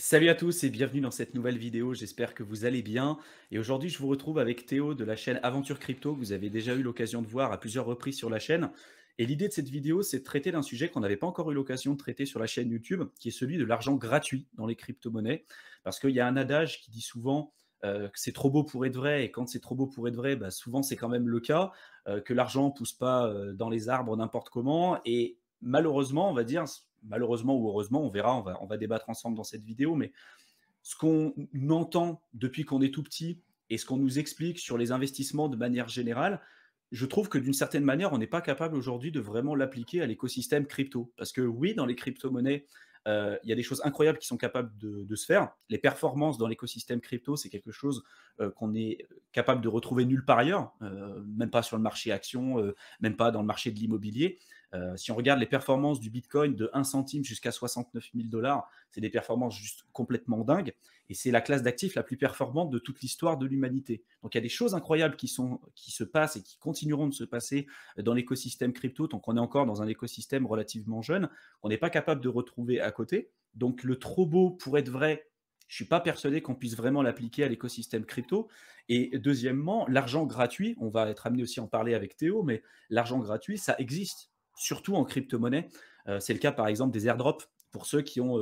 Salut à tous et bienvenue dans cette nouvelle vidéo, j'espère que vous allez bien. Et aujourd'hui, je vous retrouve avec Théo de la chaîne Aventure Crypto, que vous avez déjà eu l'occasion de voir à plusieurs reprises sur la chaîne. Et l'idée de cette vidéo, c'est de traiter d'un sujet qu'on n'avait pas encore eu l'occasion de traiter sur la chaîne YouTube, qui est celui de l'argent gratuit dans les crypto-monnaies. Parce qu'il y a un adage qui dit souvent que c'est trop beau pour être vrai, et quand c'est trop beau pour être vrai, bah, souvent c'est quand même le cas, que l'argent ne pousse pas dans les arbres n'importe comment. Et malheureusement, on va dire, malheureusement ou heureusement, on verra, on va débattre ensemble dans cette vidéo, mais ce qu'on entend depuis qu'on est tout petit et ce qu'on nous explique sur les investissements de manière générale, je trouve que d'une certaine manière, on n'est pas capable aujourd'hui de vraiment l'appliquer à l'écosystème crypto. Parce que oui, dans les crypto-monnaies, il y a des choses incroyables qui sont capables de se faire. Les performances dans l'écosystème crypto, c'est quelque chose qu'on est capable de retrouver nulle part ailleurs, même pas sur le marché action, même pas dans le marché de l'immobilier. Si on regarde les performances du Bitcoin de 1 centime jusqu'à 69 000 dollars, c'est des performances juste complètement dingues. Et c'est la classe d'actifs la plus performante de toute l'histoire de l'humanité. Donc il y a des choses incroyables qui se passent et qui continueront de se passer dans l'écosystème crypto tant qu'on est encore dans un écosystème relativement jeune, on n'est pas capable de retrouver à côté. Donc le trop beau pour être vrai, je ne suis pas persuadé qu'on puisse vraiment l'appliquer à l'écosystème crypto. Et deuxièmement, l'argent gratuit, on va être amené aussi à en parler avec Théo, mais l'argent gratuit, ça existe, surtout en crypto-monnaie. C'est le cas par exemple des airdrops. Pour ceux qui ont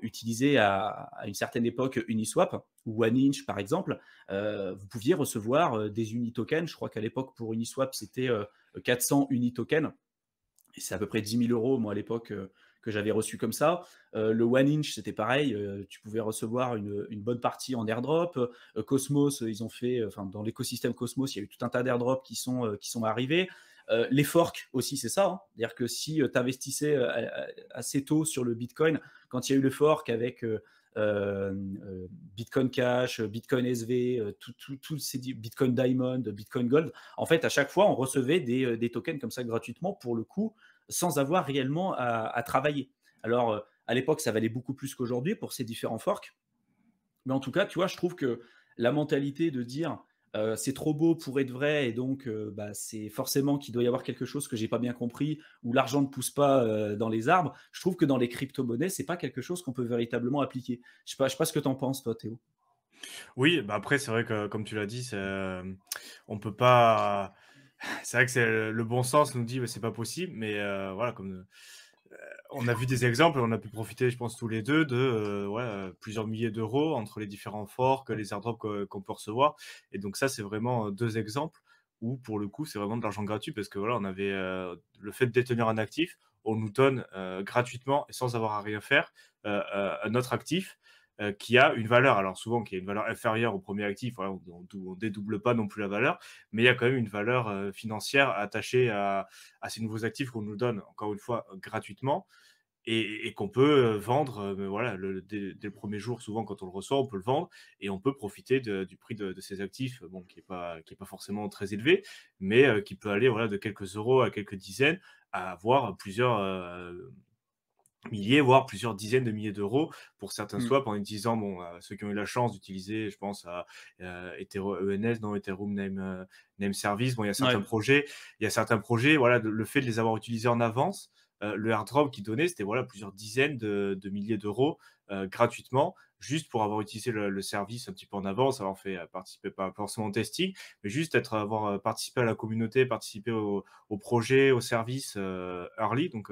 utilisé à une certaine époque Uniswap ou OneInch par exemple, vous pouviez recevoir des Unitokens. Je crois qu'à l'époque pour Uniswap c'était 400 Unitokens et c'est à peu près 10 000 euros, moi, à l'époque, que j'avais reçu comme ça. Le One Inch, c'était pareil, tu pouvais recevoir une bonne partie en airdrop. Cosmos, ils ont fait, enfin, dans l'écosystème Cosmos, il y a eu tout un tas d'airdrops qui sont arrivés. Les forks aussi, c'est ça, hein. C'est-à-dire que si tu investissais assez tôt sur le Bitcoin, quand il y a eu le fork avec Bitcoin Cash, Bitcoin SV, tous ces Bitcoin Diamond, Bitcoin Gold, en fait, à chaque fois, on recevait des tokens comme ça gratuitement pour le coup, sans avoir réellement à travailler. Alors, à l'époque, ça valait beaucoup plus qu'aujourd'hui pour ces différents forks. Mais en tout cas, tu vois, je trouve que la mentalité de dire c'est trop beau pour être vrai et donc bah, c'est forcément qu'il doit y avoir quelque chose que j'ai pas bien compris ou l'argent ne pousse pas dans les arbres. Je trouve que dans les crypto-monnaies, c'est pas quelque chose qu'on peut véritablement appliquer. Je sais pas ce que tu en penses, toi, Théo. Oui, bah, après, c'est vrai que comme tu l'as dit, on peut pas c'est vrai que c'est le bon sens nous dit: «Bah, c'est pas possible», mais voilà, on a vu des exemples, on a pu profiter, je pense, tous les 2 de, ouais, plusieurs milliers d'euros entre les différents forks, les airdrops qu'on peut recevoir et donc ça, c'est vraiment, 2 exemples où, pour le coup, c'est vraiment de l'argent gratuit parce que, voilà, on avait, le fait de détenir un actif, on nous donne, gratuitement et sans avoir à rien faire, un autre actif, qui a une valeur. Alors souvent, qui a une valeur inférieure au premier actif, voilà, on dédouble pas non plus la valeur, mais il y a quand même une valeur, financière attachée à ces nouveaux actifs qu'on nous donne, encore une fois, gratuitement et qu'on peut, vendre, voilà, dès le 1er jour, souvent quand on le reçoit, on peut le vendre et on peut profiter du prix de ces actifs, bon, qui est pas forcément très élevé, mais qui peut aller, voilà, de quelques euros à quelques dizaines, à avoir plusieurs, milliers, voire plusieurs dizaines de milliers d'euros pour certains Mm. swaps en utilisant, bon, ceux qui ont eu la chance d'utiliser, je pense à, ENS, non, Ethereum Name Service. Bon, Ouais. il y a certains projets, voilà, le fait de les avoir utilisés en avance, le airdrop qu'ils donnaient, c'était, voilà, plusieurs dizaines de milliers d'euros, gratuitement, juste pour avoir utilisé le service un petit peu en avance, avoir fait, participer, pas forcément au testing, mais juste avoir, participé à la communauté, participé au projet, au service, early, donc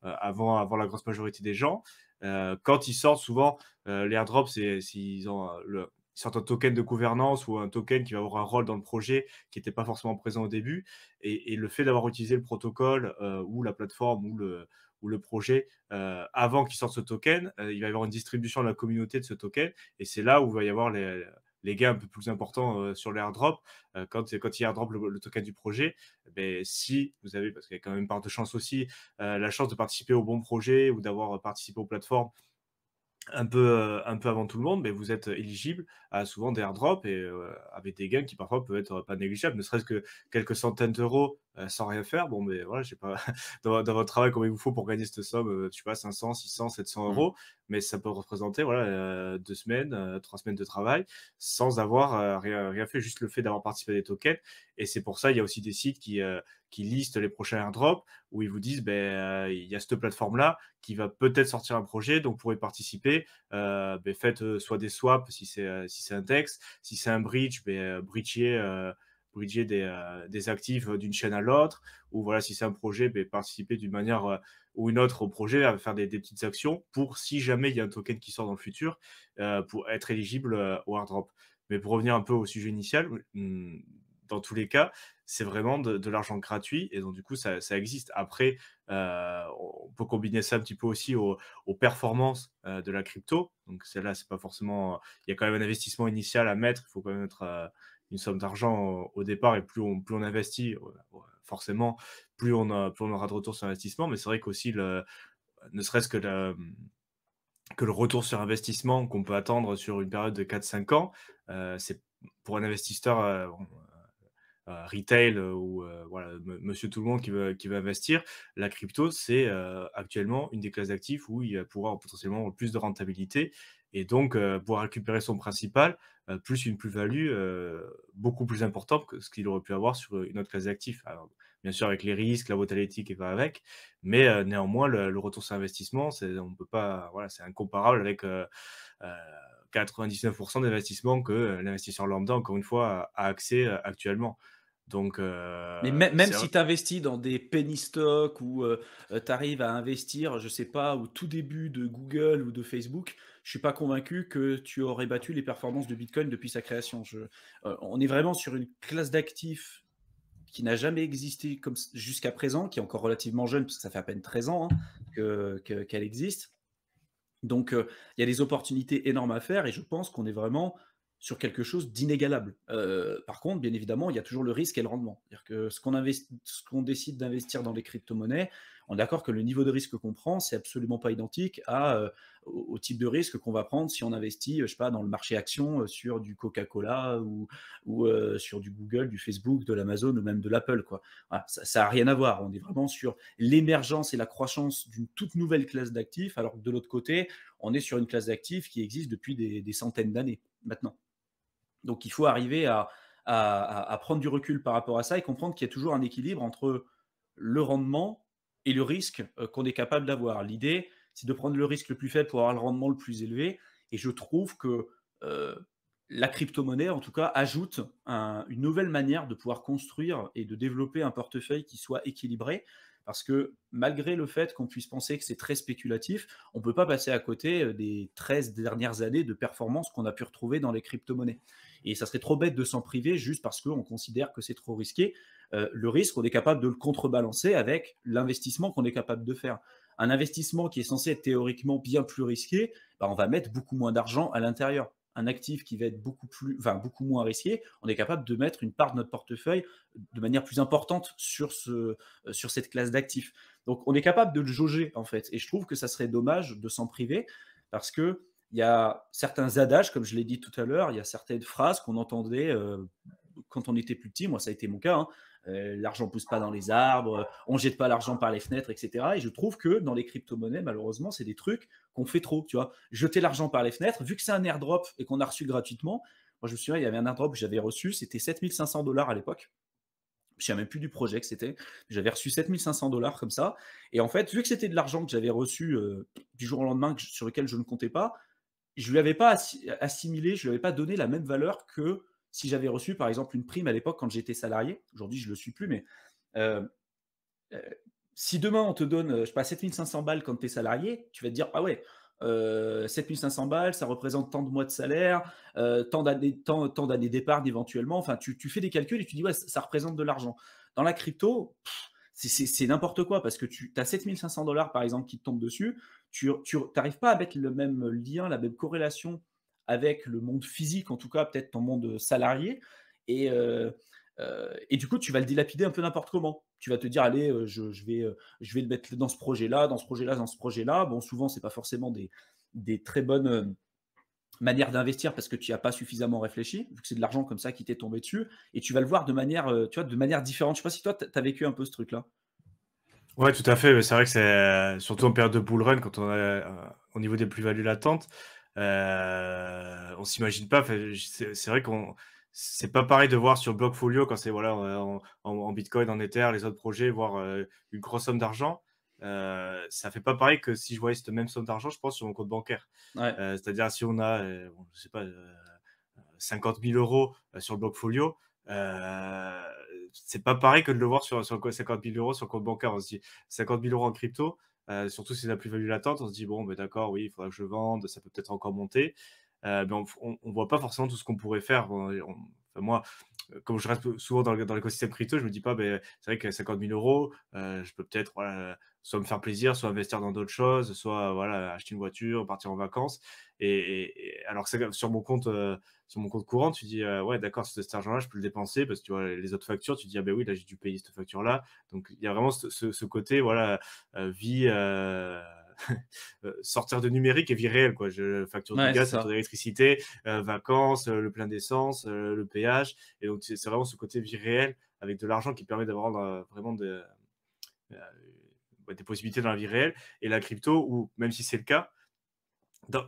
avant la grosse majorité des gens. Quand ils sortent souvent, les airdrops, c'est s'ils ont, ils sortent un token de gouvernance ou un token qui va avoir un rôle dans le projet qui n'était pas forcément présent au début et le fait d'avoir utilisé le protocole, ou la plateforme ou le projet, avant qu'ils sortent ce token, il va y avoir une distribution de la communauté de ce token et c'est là où il va y avoir les gains un peu plus importants, sur les airdrops, quand il airdrop le token du projet, beh, si vous avez parce qu'il y a quand même une part de chance aussi, la chance de participer au bon projet ou d'avoir participé aux plateformes un peu avant tout le monde, mais vous êtes éligible à souvent des airdrops et avec des gains qui parfois peuvent être pas négligeables, ne serait-ce que quelques centaines d'euros sans rien faire. Bon, mais voilà, je sais pas, dans votre travail, combien il vous faut pour gagner cette somme, je sais pas, 500, 600, 700 Mmh. euros, mais ça peut représenter, voilà, 2 semaines, 3 semaines de travail sans avoir, rien fait, juste le fait d'avoir participé à des tokens. Et c'est pour ça, il y a aussi des sites qui listent les prochains airdrops où ils vous disent: ben il y a cette plateforme-là qui va peut-être sortir un projet, donc vous pourrez participer. Faites, soit des swaps si c'est un DEX, si c'est un bridge, bridger des actifs d'une chaîne à l'autre, ou voilà, si c'est un projet, participer d'une manière ou une autre au projet, à faire des petites actions pour, si jamais il y a un token qui sort dans le futur, pour être éligible au airdrop. Mais pour revenir un peu au sujet initial, dans tous les cas, c'est vraiment de l'argent gratuit, et donc du coup, ça existe. Après, on peut combiner ça un petit peu aussi aux performances de la crypto. Donc celle-là, c'est pas forcément. Il y a quand même un investissement initial à mettre. Il faut quand même mettre une somme d'argent au départ, et plus on investit, forcément, plus on aura de retour sur investissement. Mais c'est vrai qu'aussi, ne serait-ce que le retour sur investissement qu'on peut attendre sur une période de 4-5 ans, c'est pour un investisseur retail, ou voilà, monsieur tout le monde qui veut investir, la crypto, c'est actuellement une des classes d'actifs où il va pouvoir potentiellement avoir plus de rentabilité, et donc pouvoir récupérer son principal, plus une plus-value beaucoup plus importante que ce qu'il aurait pu avoir sur une autre classe d'actifs. Alors, bien sûr, avec les risques, la volatilité qui va avec, mais néanmoins, le retour sur investissement, on peut pas, voilà, c'est incomparable avec 99% d'investissement que l'investisseur lambda, encore une fois, a accès actuellement. Donc, Mais même c'est vrai. si tu investis dans des penny stocks ou tu arrives à investir, je sais pas, au tout début de Google ou de Facebook, je suis pas convaincu que tu aurais battu les performances de Bitcoin depuis sa création. On est vraiment sur une classe d'actifs qui n'a jamais existé comme jusqu'à présent, qui est encore relativement jeune, parce que ça fait à peine 13 ans, hein, qu'elle existe. Donc, il y a des opportunités énormes à faire, et je pense qu'on est vraiment sur quelque chose d'inégalable. Par contre, bien évidemment, il y a toujours le risque et le rendement. C'est-à-dire que ce qu'on décide d'investir dans les crypto-monnaies, on est d'accord que le niveau de risque qu'on prend, c'est absolument pas identique au type de risque qu'on va prendre si on investit, je sais pas, dans le marché action, sur du Coca-Cola ou sur du Google, du Facebook, de l'Amazon ou même de l'Apple, quoi. Voilà, ça a rien à voir. On est vraiment sur l'émergence et la croissance d'une toute nouvelle classe d'actifs, alors que de l'autre côté, on est sur une classe d'actifs qui existe depuis des centaines d'années maintenant. Donc il faut arriver à prendre du recul par rapport à ça et comprendre qu'il y a toujours un équilibre entre le rendement et le risque qu'on est capable d'avoir. L'idée, c'est de prendre le risque le plus faible pour avoir le rendement le plus élevé. Et je trouve que euh, la crypto-monnaie, en tout cas, ajoute une nouvelle manière de pouvoir construire et de développer un portefeuille qui soit équilibré. Parce que malgré le fait qu'on puisse penser que c'est très spéculatif, on ne peut pas passer à côté des 13 dernières années de performance qu'on a pu retrouver dans les crypto-monnaies. Et ça serait trop bête de s'en priver juste parce qu'on considère que c'est trop risqué. Le risque, on est capable de le contrebalancer avec l'investissement qu'on est capable de faire. Un investissement qui est censé être théoriquement bien plus risqué, bah, on va mettre beaucoup moins d'argent à l'intérieur. Un actif qui va être beaucoup moins risqué, on est capable de mettre une part de notre portefeuille de manière plus importante sur cette classe d'actifs. Donc on est capable de le jauger en fait. Et je trouve que ça serait dommage de s'en priver parce que il y a certains adages, comme je l'ai dit tout à l'heure, il y a certaines phrases qu'on entendait quand on était plus petit. Moi, ça a été mon cas. Hein. L'argent ne pousse pas dans les arbres, on ne jette pas l'argent par les fenêtres, etc. Et je trouve que dans les crypto-monnaies, malheureusement, c'est des trucs qu'on fait trop. Tu vois, jeter l'argent par les fenêtres, vu que c'est un airdrop et qu'on a reçu gratuitement. Moi, je me souviens, il y avait un airdrop que j'avais reçu, c'était 7 500 $ à l'époque. Je ne sais même plus du projet que c'était. J'avais reçu 7 500 $ comme ça. Et en fait, vu que c'était de l'argent que j'avais reçu du jour au lendemain, sur lequel je ne comptais pas, je ne lui avais pas assimilé, je ne lui avais pas donné la même valeur que si j'avais reçu, par exemple, une prime à l'époque quand j'étais salarié. Aujourd'hui, je ne le suis plus, mais euh, euh, si demain on te donne, je sais pas, 7 500 $ quand tu es salarié, tu vas te dire, ah ouais, 7 500 $ ça représente tant de mois de salaire, tant d'années d'épargne éventuellement. Enfin, tu fais des calculs et tu dis, ouais, ça représente de l'argent. Dans la crypto, c'est n'importe quoi parce que tu as 7 500 $ par exemple qui te tombent dessus, tu n'arrives pas à mettre le même lien, la même corrélation avec le monde physique, en tout cas peut-être ton monde salarié, et, et du coup tu vas le dilapider un peu n'importe comment. Tu vas te dire, allez, je vais le mettre dans ce projet-là, dans ce projet-là, dans ce projet-là. Bon, souvent, c'est pas forcément des très bonnes manière d'investir parce que tu n'y as pas suffisamment réfléchi, vu que c'est de l'argent comme ça qui t'est tombé dessus, et tu vas le voir de manière, tu vois, de manière différente. Je sais pas si toi, tu as vécu un peu ce truc-là? Ouais, tout à fait, mais c'est vrai que c'est, surtout en période de bull run quand on a, au niveau des plus-values latentes, on s'imagine pas, enfin, c'est vrai qu'on c'est pas pareil de voir sur Blockfolio quand c'est, voilà, en bitcoin, en ether, les autres projets, voir, une grosse somme d'argent. Ça fait pas pareil que si je voyais cette même somme d'argent, je pense, sur mon compte bancaire. Ouais, C'est-à-dire si on a, bon, je sais pas, 50 000 € sur le Blockfolio, c'est pas pareil que de le voir sur 50 000 € sur le compte bancaire. On se dit 50 000 € en crypto, surtout si c'est la plus-value latente, on se dit bon, ben d'accord, oui, il faudra que je vende, ça peut peut-être encore monter. Mais on voit pas forcément tout ce qu'on pourrait faire. Enfin, moi, comme je reste souvent dans l'écosystème crypto, je me dis pas, ben, c'est vrai que 50 000 €, je peux peut-être, voilà, soit me faire plaisir, soit investir dans d'autres choses, soit, voilà, acheter une voiture, partir en vacances. Alors que c'est sur mon compte courant, tu dis, ouais, d'accord, cet argent-là, je peux le dépenser parce que tu vois les autres factures, tu dis, ah ben oui, là, j'ai dû payer cette facture-là. Donc, il y a vraiment ce côté, voilà, vie, sortir de numérique et vie réelle, quoi. Facture du ouais, c'est gaz, facture ça. d'électricité, vacances, le plein d'essence, le péage. Et donc, c'est vraiment ce côté vie réelle avec de l'argent qui permet d'avoir vraiment euh, des possibilités dans la vie réelle. Et la crypto, où même si c'est le cas,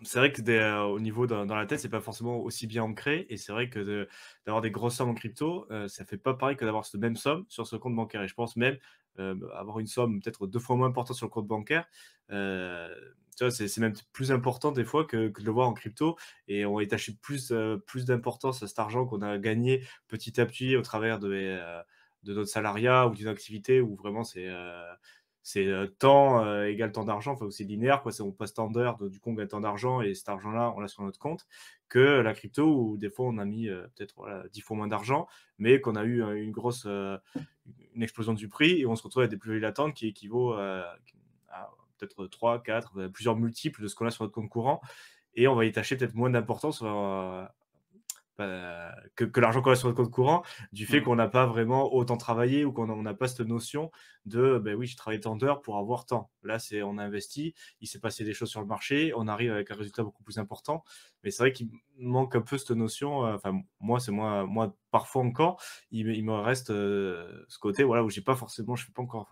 c'est vrai que au niveau dans la tête, c'est pas forcément aussi bien ancré. Et c'est vrai que d'avoir des grosses sommes en crypto, ça fait pas pareil que d'avoir cette même somme sur ce compte bancaire. Et je pense même avoir une somme peut-être 2 fois moins importante sur le compte bancaire, euh, tu vois, c'est même plus important des fois que de le voir en crypto. Et on va y attacher plus d'importance à cet argent qu'on a gagné petit à petit au travers de notre salariat ou d'une activité où vraiment c'est temps égale temps d'argent, enfin, c'est linéaire, quoi. On passe tant d'heures, du coup, on gagne tant d'argent et cet argent-là, on l'a sur notre compte, que la crypto où des fois, on a mis peut-être voilà, 10 fois moins d'argent, mais qu'on a eu une explosion du prix et on se retrouve avec des plus-values latentes qui équivaut à peut-être 3, 4, plusieurs multiples de ce qu'on a sur notre compte courant. Et on va y tâcher peut-être moins d'importance que l'argent qu'on a sur notre compte courant, du fait Mm. qu'on n'a pas vraiment autant travaillé ou qu'on n'a pas cette notion de ben oui, j'ai travaillé tant d'heures pour avoir tant. Là, on a investi, il s'est passé des choses sur le marché, on arrive avec un résultat beaucoup plus important. Mais c'est vrai qu'il manque un peu cette notion. Enfin, moi, parfois encore, il me reste ce côté voilà, où j'ai pas forcément, je fais pas encore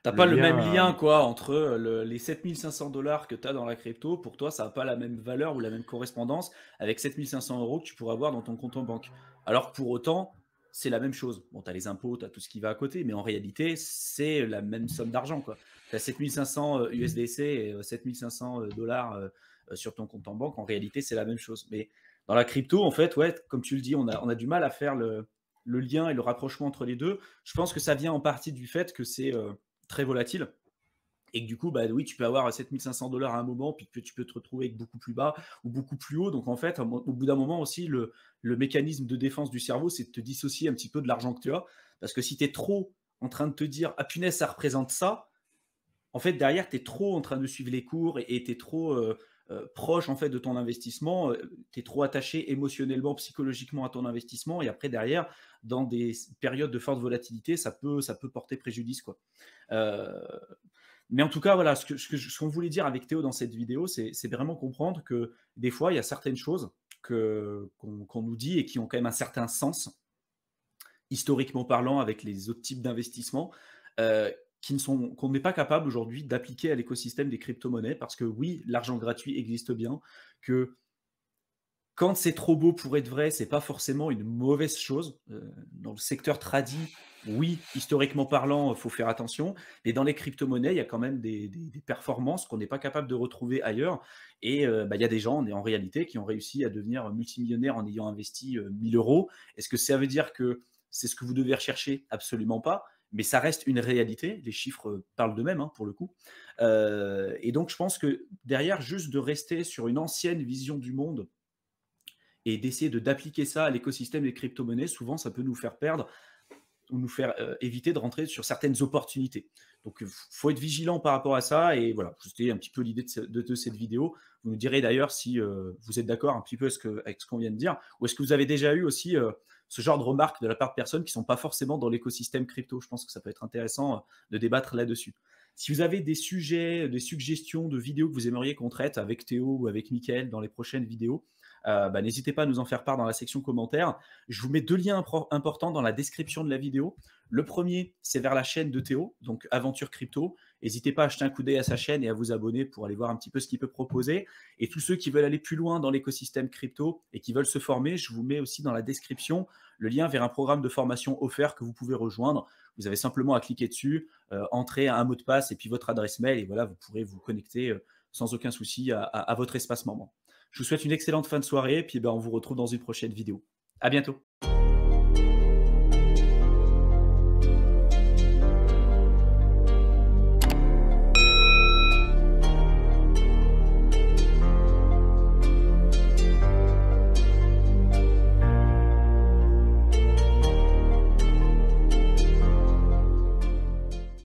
T'as le pas le même lien. lien quoi entre les 7 500 $ que tu as dans la crypto. Pour toi, ça n'a pas la même valeur ou la même correspondance avec 7 500 € que tu pourrais avoir dans ton compte en banque. Alors que pour autant, c'est la même chose. Bon, tu as les impôts, tu as tout ce qui va à côté, mais en réalité, c'est la même somme d'argent. Tu as 7 500 USDC et 7 500 dollars sur ton compte en banque. En réalité, c'est la même chose. Mais dans la crypto, en fait, ouais, comme tu le dis, on a du mal à faire le lien et le rapprochement entre les deux. Je pense que ça vient en partie du fait que c'est très volatile. Et que du coup, bah oui, tu peux avoir 7 500 $ à un moment, puis que tu peux te retrouver avec beaucoup plus bas ou beaucoup plus haut. Donc en fait, au bout d'un moment aussi, le mécanisme de défense du cerveau, c'est de te dissocier un petit peu de l'argent que tu as. Parce que si tu es trop en train de te dire, ah punaise, ça représente ça, en fait, derrière, tu es trop en train de suivre les cours et tu es trop proche en fait de ton investissement, tu es trop attaché émotionnellement, psychologiquement à ton investissement. Et après, derrière, dans des périodes de forte volatilité, ça peut porter préjudice. Quoi. Euh, mais en tout cas, voilà, ce qu'on voulait dire avec Théo dans cette vidéo, c'est vraiment comprendre que des fois, il y a certaines choses qu'on nous dit et qui ont quand même un certain sens, historiquement parlant, avec les autres types d'investissements, qu'on n'est pas capable aujourd'hui d'appliquer à l'écosystème des crypto-monnaies, parce que oui, l'argent gratuit existe bien, que quand c'est trop beau pour être vrai, c'est pas forcément une mauvaise chose. Dans le secteur tradi, oui, historiquement parlant, il faut faire attention. Mais dans les crypto-monnaies, il y a quand même des performances qu'on n'est pas capable de retrouver ailleurs. Et bah, il y a des gens, en réalité, qui ont réussi à devenir multimillionnaires en ayant investi 1000 euros. Est-ce que ça veut dire que c'est ce que vous devez rechercher? Absolument pas. Mais ça reste une réalité. Les chiffres parlent d'eux-mêmes, hein, pour le coup. Et donc, je pense que derrière, juste de rester sur une ancienne vision du monde et d'essayer d'appliquer ça à l'écosystème des crypto-monnaies, souvent ça peut nous faire perdre ou nous faire éviter de rentrer sur certaines opportunités. Donc il faut être vigilant par rapport à ça. Et voilà, c'était un petit peu l'idée de cette vidéo. Vous nous direz d'ailleurs si vous êtes d'accord un petit peu avec ce qu'on vient de dire, ou est-ce que vous avez déjà eu aussi ce genre de remarques de la part de personnes qui ne sont pas forcément dans l'écosystème crypto. Je pense que ça peut être intéressant de débattre là-dessus. Si vous avez des sujets, des suggestions de vidéos que vous aimeriez qu'on traite avec Théo ou avec Mickaël dans les prochaines vidéos, bah, n'hésitez pas à nous en faire part dans la section commentaires. Je vous mets 2 liens importants dans la description de la vidéo. Le premier, c'est vers la chaîne de Théo, donc Aventure Crypto. N'hésitez pas à jeter un coup d'œil à sa chaîne et à vous abonner pour aller voir un petit peu ce qu'il peut proposer. Et tous ceux qui veulent aller plus loin dans l'écosystème crypto et qui veulent se former, je vous mets aussi dans la description le lien vers un programme de formation offert que vous pouvez rejoindre. Vous avez simplement à cliquer dessus, entrer un mot de passe et puis votre adresse mail et voilà, vous pourrez vous connecter sans aucun souci à votre espace membre. Je vous souhaite une excellente fin de soirée et puis ben, on vous retrouve dans une prochaine vidéo. À bientôt.